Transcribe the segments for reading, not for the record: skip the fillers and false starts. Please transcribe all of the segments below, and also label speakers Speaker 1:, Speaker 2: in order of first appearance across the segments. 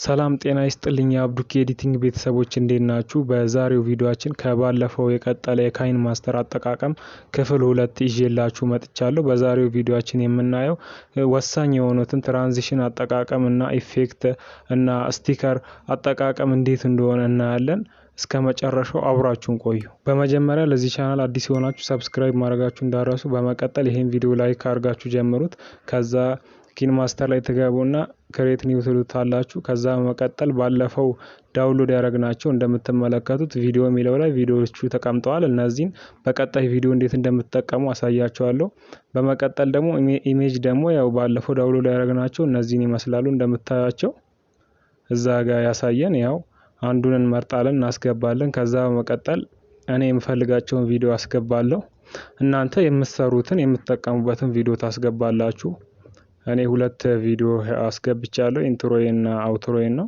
Speaker 1: ሰላም ጤና ይስጥልኝ የአብዱክ ኤዲቲንግ ቤተሰቦች እንዴት ናችሁ? በዛሬው ቪዲዮአችን ከባለፈው የቀጠለ የካይንማስተር አጠቃቀም ክፍል-2 ይዤላችሁ መጥቻለሁ። በዛሬው ቪዲዮአችን የምናየው ወሳኝ የሆኑትን ትራንዚሽን አጠቃቀም እና ኢፌክት እና ስቲከር አጠቃቀም እንዴት እንደሆነ እናያለን። እስከ መጨረሻው አብራችሁን ቆዩ። በመጀመሪያ ለዚህ ቻናል አዲስ የሆናችሁ ሰብስክራይብ ማድረጋችሁ እንዳትረሱ። በመቀጠል ይሄን ቪዲዮ ላይክ አድርጋችሁ ጀምሩት። ከዛ ኪንማስተር ላይ ትገቡና ክሬት ኒው ትሉታላችሁ። ከዛ በመቀጠል ባለፈው ዳውንሎድ ያደረግናቸው እንደምትመለከቱት ቪዲዮ ሚለው ላይ ቪዲዮዎቹ ተቀምጠዋል። እነዚህን በቀጣይ ቪዲዮ እንዴት እንደምትጠቀሙ አሳያችኋለሁ። በመቀጠል ደግሞ ኢሜጅ ደግሞ ያው ባለፈው ዳውንሎድ ያደረግናቸው እነዚህን ይመስላሉ እንደምታያቸው እዛ ጋር ያሳየን። ያው አንዱን እንመርጣለን እናስገባለን። ከዛ በመቀጠል እኔ የምፈልጋቸውን ቪዲዮ አስገባለሁ። እናንተ የምትሰሩትን የምትጠቀሙበትን ቪዲዮ ታስገባላችሁ። እኔ ሁለት ቪዲዮ አስገብቻለሁ፣ ኢንትሮዬን እና አውትሮዬን ነው።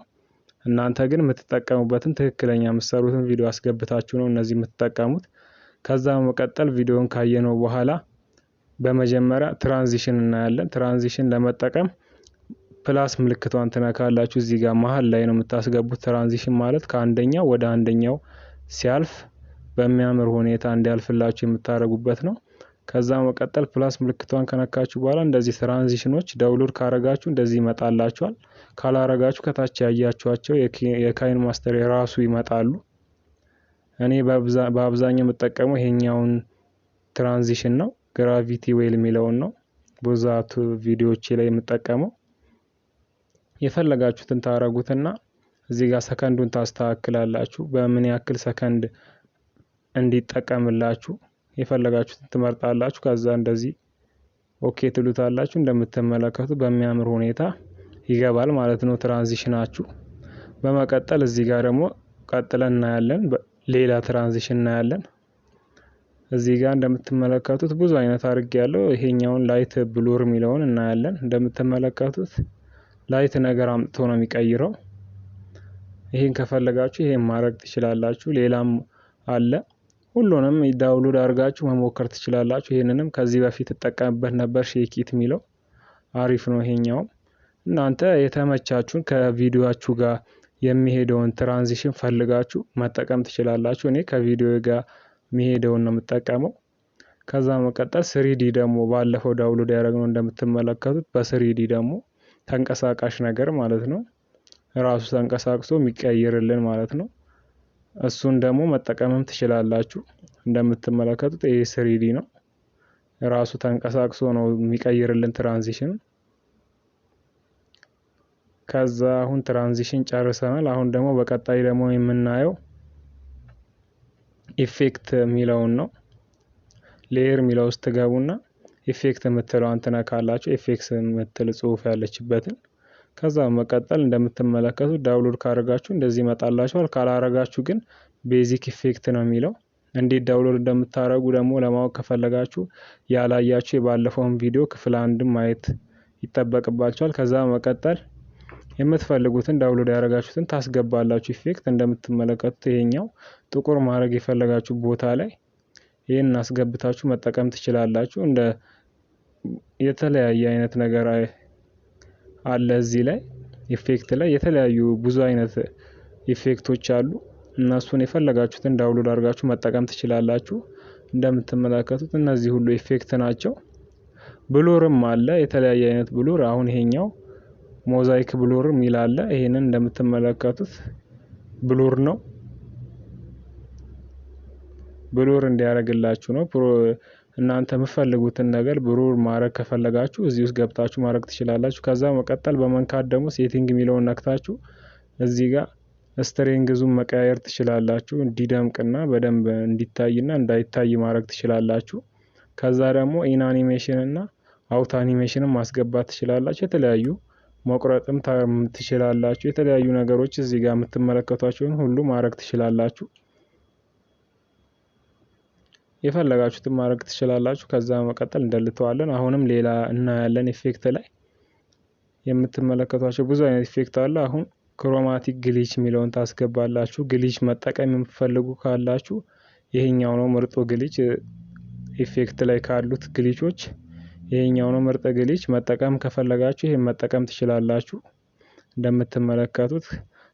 Speaker 1: እናንተ ግን የምትጠቀሙበትን ትክክለኛ የምትሰሩትን ቪዲዮ አስገብታችሁ ነው እነዚህ የምትጠቀሙት። ከዛ በመቀጠል ቪዲዮን ካየነው በኋላ በመጀመሪያ ትራንዚሽን እናያለን። ትራንዚሽን ለመጠቀም ፕላስ ምልክቷን ትነካላችሁ። እዚህ ጋር መሃል ላይ ነው የምታስገቡት። ትራንዚሽን ማለት ከአንደኛው ወደ አንደኛው ሲያልፍ በሚያምር ሁኔታ እንዲያልፍላችሁ የምታደርጉበት ነው። ከዛ መቀጠል ፕላስ ምልክቷን ከነካችሁ በኋላ እንደዚህ ትራንዚሽኖች ዳውንሎድ ካረጋችሁ እንደዚህ ይመጣላችኋል። ካላረጋችሁ ከታች ያያችኋቸው የካይንማስተር የራሱ ይመጣሉ። እኔ በአብዛኛው የምጠቀመው ይሄኛውን ትራንዚሽን ነው፣ ግራቪቲ ዌል የሚለውን ነው ብዙት ቪዲዮዎች ላይ የምጠቀመው። የፈለጋችሁትን ታረጉትና እዚህ ጋር ሰከንዱን ታስተካክላላችሁ። በምን ያክል ሰከንድ እንዲጠቀምላችሁ የፈለጋችሁትን ትመርጣላችሁ። ከዛ እንደዚህ ኦኬ ትሉታላችሁ። እንደምትመለከቱ በሚያምር ሁኔታ ይገባል ማለት ነው ትራንዚሽናችሁ። በመቀጠል እዚህ ጋር ደግሞ ቀጥለን እናያለን፣ ሌላ ትራንዚሽን እናያለን። እዚህ ጋር እንደምትመለከቱት ብዙ አይነት አድርጌያለሁ። ይሄኛውን ላይት ብሉር የሚለውን እናያለን። እንደምትመለከቱት ላይት ነገር አምጥቶ ነው የሚቀይረው። ይሄን ከፈለጋችሁ ይሄን ማድረግ ትችላላችሁ። ሌላም አለ። ሁሉንም ዳውንሎድ አድርጋችሁ መሞከር ትችላላችሁ። ይሄንንም ከዚህ በፊት ተጠቀምበት ነበር፣ ሼኪት የሚለው አሪፍ ነው። ይሄኛው እናንተ የተመቻችሁን ከቪዲዮአችሁ ጋር የሚሄደውን ትራንዚሽን ፈልጋችሁ መጠቀም ትችላላችሁ። እኔ ከቪዲዮ ጋር የሚሄደውን ነው የምጠቀመው። ከዛ መቀጠል ስሪዲ ደግሞ ባለፈው ዳውንሎድ ያደረግነው እንደምትመለከቱት በስሪዲ ደግሞ ተንቀሳቃሽ ነገር ማለት ነው፣ ራሱ ተንቀሳቅሶ የሚቀይርልን ማለት ነው። እሱን ደግሞ መጠቀምም ትችላላችሁ። እንደምትመለከቱት ይሄ ስሪዲ ነው፣ ራሱ ተንቀሳቅሶ ነው የሚቀይርልን ትራንዚሽን። ከዛ አሁን ትራንዚሽን ጨርሰናል። አሁን ደግሞ በቀጣይ ደግሞ የምናየው ኢፌክት የሚለውን ነው። ሌየር የሚለው ውስጥ ትገቡና ኢፌክት የምትለውን ትነካላችሁ። ኢፌክት የምትል ጽሁፍ ያለችበትን። ከዛ መቀጠል እንደምትመለከቱት ዳውንሎድ ካደረጋችሁ እንደዚህ ይመጣላችኋል። ካላረጋችሁ ግን ቤዚክ ኢፌክት ነው የሚለው። እንዴት ዳውንሎድ እንደምታረጉ ደግሞ ለማወቅ ከፈለጋችሁ ያላያችሁ የባለፈውን ቪዲዮ ክፍል 1 ማየት ይጠበቅባችኋል። ከዛ መቀጠል የምትፈልጉትን ዳውንሎድ ያደረጋችሁትን ታስገባላችሁ። ኢፌክት እንደምትመለከቱት ይሄኛው ጥቁር ማድረግ የፈለጋችሁ ቦታ ላይ ይሄን አስገብታችሁ መጠቀም ትችላላችሁ። እንደ የተለያየ አይነት ነገር አለ እዚህ ላይ ኢፌክት ላይ የተለያዩ ብዙ አይነት ኢፌክቶች አሉ። እነሱን የፈለጋችሁትን ዳውንሎድ አድርጋችሁ መጠቀም ትችላላችሁ። እንደምትመለከቱት እነዚህ ሁሉ ኢፌክት ናቸው። ብሉርም አለ፣ የተለያየ አይነት ብሉር። አሁን ይሄኛው ሞዛይክ ብሉር የሚል አለ። ይሄንን እንደምትመለከቱት ብሉር ነው። ብሉር እንዲያደርግላችሁ ነው። እናንተ የምትፈልጉትን ነገር ብሉር ማድረግ ከፈለጋችሁ እዚህ ውስጥ ገብታችሁ ማድረግ ትችላላችሁ። ከዛ መቀጠል በመንካት ደግሞ ሴቲንግ የሚለውን ነክታችሁ እዚህ ጋር ስትሬንግዙን መቀያየር ትችላላችሁ። እንዲደምቅና በደንብ እንዲታይና እንዳይታይ ማድረግ ትችላላችሁ። ከዛ ደግሞ ኢን አኒሜሽን እና አውት አኒሜሽንን ማስገባት ትችላላችሁ። የተለያዩ መቁረጥም ትችላላችሁ። የተለያዩ ነገሮች እዚህ ጋር የምትመለከቷቸውን ሁሉ ማድረግ ትችላላችሁ። የፈለጋችሁትን ማድረግ ትችላላችሁ። ከዛ መቀጠል እንደልተዋለን። አሁንም ሌላ እናያለን። ኢፌክት ላይ የምትመለከቷቸው ብዙ አይነት ኢፌክት አለ። አሁን ክሮማቲክ ግሊች የሚለውን ታስገባላችሁ። ግሊች መጠቀም የምትፈልጉ ካላችሁ ይሄኛው ነው ምርጡ ግሊች። ኢፌክት ላይ ካሉት ግሊቾች ይሄኛው ነው ምርጥ ግሊች። መጠቀም ከፈለጋችሁ ይሄን መጠቀም ትችላላችሁ። እንደምትመለከቱት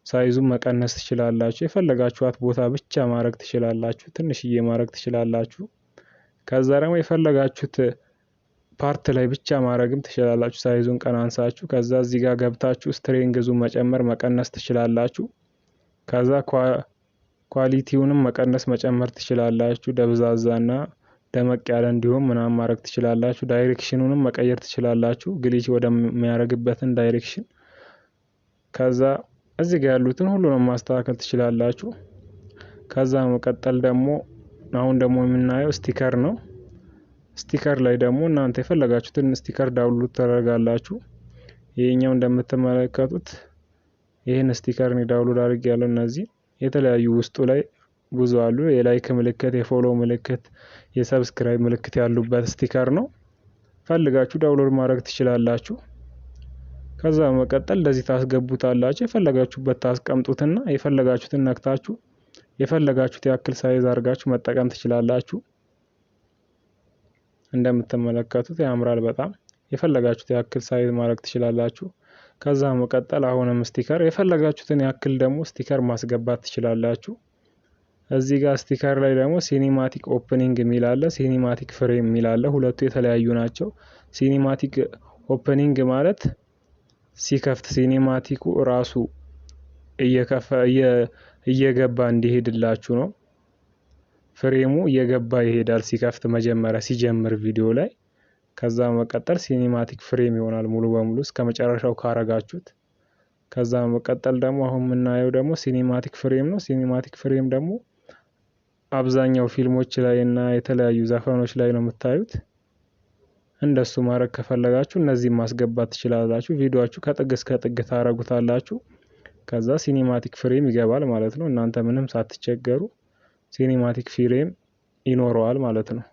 Speaker 1: ሳይዙን መቀነስ ትችላላችሁ። የፈለጋችኋት ቦታ ብቻ ማድረግ ትችላላችሁ። ትንሽዬ ማድረግ ትችላላችሁ። ከዛ ደግሞ የፈለጋችሁት ፓርት ላይ ብቻ ማድረግም ትችላላችሁ። ሳይዙን ቀናንሳችሁ ከዛ እዚህ ጋር ገብታችሁ ስትሬንግዙን መጨመር መቀነስ ትችላላችሁ። ከዛ ኳሊቲውንም መቀነስ መጨመር ትችላላችሁ። ደብዛዛና ደመቅ ያለ እንዲሁም ምናምን ማድረግ ትችላላችሁ። ዳይሬክሽኑንም መቀየር ትችላላችሁ። ግሊች ወደሚያደርግበትን ዳይሬክሽን። ከዛ እዚህ ጋር ያሉትን ሁሉንም ማስተካከል ትችላላችሁ። ከዛ መቀጠል ደግሞ አሁን ደግሞ የምናየው ስቲከር ነው። ስቲከር ላይ ደግሞ እናንተ የፈለጋችሁትን ስቲከር ዳውንሎድ ታደርጋላችሁ። ይሄኛው እንደምትመለከቱት ይሄን ስቲከር ነው ዳውንሎድ አድርጌያለሁ። እነዚህ የተለያዩ ውስጡ ላይ ብዙ አሉ። የላይክ ምልክት፣ የፎሎ ምልክት፣ የሰብስክራይብ ምልክት ያሉበት ስቲከር ነው። ፈልጋችሁ ዳውንሎድ ማድረግ ትችላላችሁ። ከዛ መቀጠል እንደዚህ ታስገቡታላችሁ። የፈለጋችሁበት ታስቀምጡትና የፈለጋችሁትን ነክታችሁ የፈለጋችሁት ያክል ሳይዝ አድርጋችሁ መጠቀም ትችላላችሁ። እንደምትመለከቱት ያምራል በጣም። የፈለጋችሁት ያክል ሳይዝ ማድረግ ትችላላችሁ። ከዛ መቀጠል አሁንም ስቲከር የፈለጋችሁትን ያክል ደግሞ ስቲከር ማስገባት ትችላላችሁ። እዚህ ጋር ስቲከር ላይ ደግሞ ሲኒማቲክ ኦፕኒንግ የሚል አለ፣ ሲኒማቲክ ፍሬም የሚል አለ። ሁለቱ የተለያዩ ናቸው። ሲኒማቲክ ኦፕኒንግ ማለት ሲከፍት ሲኒማቲኩ ራሱ እየገባ እንዲሄድላችሁ ነው። ፍሬሙ እየገባ ይሄዳል ሲከፍት መጀመሪያ ሲጀምር ቪዲዮ ላይ። ከዛ መቀጠል ሲኒማቲክ ፍሬም ይሆናል ሙሉ በሙሉ እስከመጨረሻው ካረጋችሁት። ከዛ መቀጠል ደግሞ አሁን የምናየው ደግሞ ሲኒማቲክ ፍሬም ነው። ሲኒማቲክ ፍሬም ደግሞ አብዛኛው ፊልሞች ላይ እና የተለያዩ ዘፈኖች ላይ ነው የምታዩት። እንደሱ ማድረግ ከፈለጋችሁ እነዚህ ማስገባት ትችላላችሁ። ቪዲዮአችሁ ከጥግ እስከ ጥግ ታረጉታላችሁ። ከዛ ሲኒማቲክ ፍሬም ይገባል ማለት ነው። እናንተ ምንም ሳትቸገሩ ሲኒማቲክ ፍሬም ይኖረዋል ማለት ነው።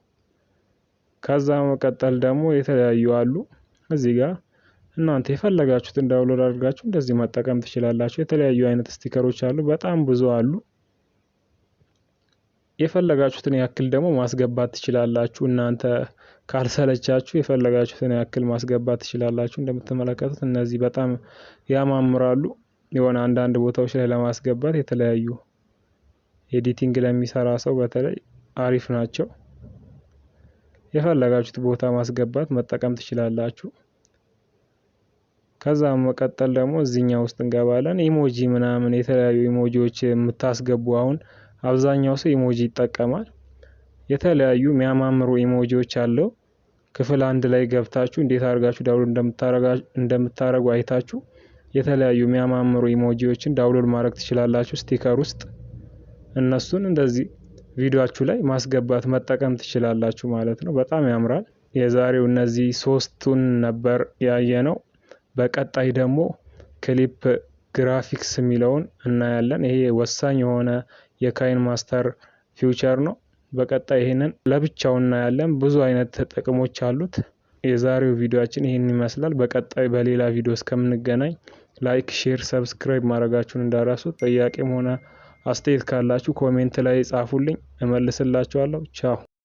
Speaker 1: ከዛ መቀጠል ደግሞ የተለያዩ አሉ። እዚህ ጋር እናንተ የፈለጋችሁትን ዳውንሎድ አድርጋችሁ እንደዚህ መጠቀም ትችላላችሁ። የተለያዩ አይነት ስቲከሮች አሉ፣ በጣም ብዙ አሉ። የፈለጋችሁትን ያክል ደግሞ ማስገባት ትችላላችሁ። እናንተ ካልሰለቻችሁ የፈለጋችሁትን ያክል ማስገባት ትችላላችሁ። እንደምትመለከቱት እነዚህ በጣም ያማምራሉ። የሆነ አንዳንድ ቦታዎች ላይ ለማስገባት የተለያዩ ኤዲቲንግ ለሚሰራ ሰው በተለይ አሪፍ ናቸው። የፈለጋችሁት ቦታ ማስገባት መጠቀም ትችላላችሁ። ከዛ መቀጠል ደግሞ እዚህኛው ውስጥ እንገባለን። ኢሞጂ ምናምን የተለያዩ ኢሞጂዎች የምታስገቡ አሁን አብዛኛው ሰው ኢሞጂ ይጠቀማል። የተለያዩ የሚያማምሩ ኢሞጂዎች አለው። ክፍል 1 ላይ ገብታችሁ እንዴት አድርጋችሁ ዳውንሎድ እንደምታረጉ አይታችሁ የተለያዩ የሚያማምሩ ኢሞጂዎችን ዳውንሎድ ማድረግ ትችላላችሁ ስቲከር ውስጥ። እነሱን እንደዚህ ቪዲዮአችሁ ላይ ማስገባት መጠቀም ትችላላችሁ ማለት ነው። በጣም ያምራል። የዛሬው እነዚህ 3ቱን ነበር ያየነው። በቀጣይ ደግሞ ክሊፕ ግራፊክስ የሚለውን እናያለን። ይሄ ወሳኝ የሆነ የካይንማስተር ፊውቸር ነው። በቀጣይ ይሄንን ለብቻው እናያለን። ብዙ አይነት ጥቅሞች አሉት። የዛሬው ቪዲዮአችን ይሄን ይመስላል። በቀጣይ በሌላ ቪዲዮ እስከምንገናኝ ላይክ፣ ሼር፣ ሰብስክራይብ ማድረጋችሁን እንዳትረሱ። ጥያቄም ሆነ አስተያየት ካላችሁ ኮሜንት ላይ ጻፉልኝ፣ እመልስላችኋለሁ። ቻው።